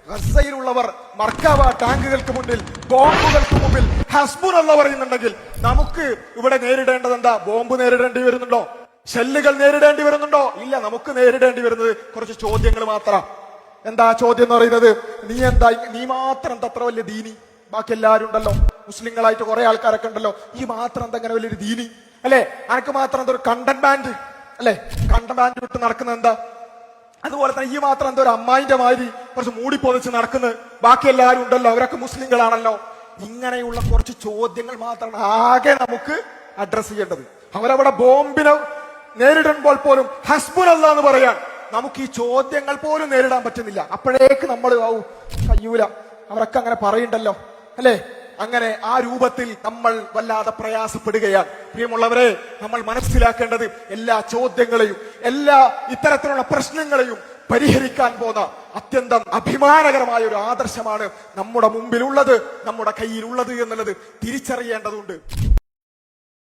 ഗസയിലുള്ളവർ മർക്കാവ ടാങ്കുകൾക്ക് മുന്നിൽ, ബോംബുകൾക്ക് മുമ്പിൽ ഹസ്ബുനല്ലാഹ് പറയുന്നുണ്ടെങ്കിൽ നമുക്ക് ഇവിടെ നേരിടേണ്ടത് എന്താ? ബോംബ് നേരിടേണ്ടി വരുന്നുണ്ടോ? ഷെല്ലുകൾ നേരിടേണ്ടി വരുന്നുണ്ടോ? ഇല്ല. നമുക്ക് നേരിടേണ്ടി വരുന്നത് കുറച്ച് ചോദ്യങ്ങൾ മാത്രം. എന്താ ചോദ്യം എന്ന് പറയുന്നത്? നീ മാത്രം എന്താ അത്ര വലിയ ദീനി? ബാക്കി എല്ലാവരും ഉണ്ടല്ലോ, മുസ്ലിങ്ങളായിട്ട് കുറെ ആൾക്കാരൊക്കെ ഉണ്ടല്ലോ, ഈ മാത്രം എന്താ അങ്ങനെ വലിയൊരു ദീനി അല്ലെ? അനക്ക് മാത്രം എന്താ ഒരു കണ്ടന്റ് ബാൻഡ് അല്ലെ? കണ്ടന്റ് ബാൻഡ് വിട്ട് നടക്കുന്നത് എന്താ? അതുപോലെ തന്നെ ഈ മാത്രം എന്താ ഒരു അമ്മായിന്റെ മാതിരി കുറച്ച് മൂടിപ്പൊതിച്ച് നടക്കുന്നത്? ബാക്കി എല്ലാവരും ഉണ്ടല്ലോ, അവരൊക്കെ മുസ്ലിങ്ങളാണല്ലോ. ഇങ്ങനെയുള്ള കുറച്ച് ചോദ്യങ്ങൾ മാത്രമാണ് ആകെ നമുക്ക് അഡ്രസ് ചെയ്യേണ്ടത്. അവരവിടെ ബോംബിനെ നേരിടുമ്പോൾ പോലും ഹസ്ബുനല്ലാഹ് എന്ന് പറയാൻ നമുക്ക് ഈ ചോദ്യങ്ങൾ പോലും നേരിടാൻ പറ്റുന്നില്ല. അപ്പോഴേക്ക് നമ്മൾ കയ്യൂല, അവരൊക്കെ അങ്ങനെ പറയണ്ടല്ലോ അല്ലെ? അങ്ങനെ ആ രൂപത്തിൽ നമ്മൾ വല്ലാതെ പ്രയാസപ്പെടുകയാണ്. പ്രിയമുള്ളവരെ, നമ്മൾ മനസ്സിലാക്കേണ്ടത് എല്ലാ ചോദ്യങ്ങളെയും എല്ലാ ഇത്തരത്തിലുള്ള പ്രശ്നങ്ങളെയും പരിഹരിക്കാൻ പോകുന്ന അത്യന്തം അഭിമാനകരമായ ഒരു ആദർശമാണ് നമ്മുടെ മുമ്പിലുള്ളത്, നമ്മുടെ കയ്യിലുള്ളത് എന്നുള്ളത് തിരിച്ചറിയേണ്ടതുണ്ട്.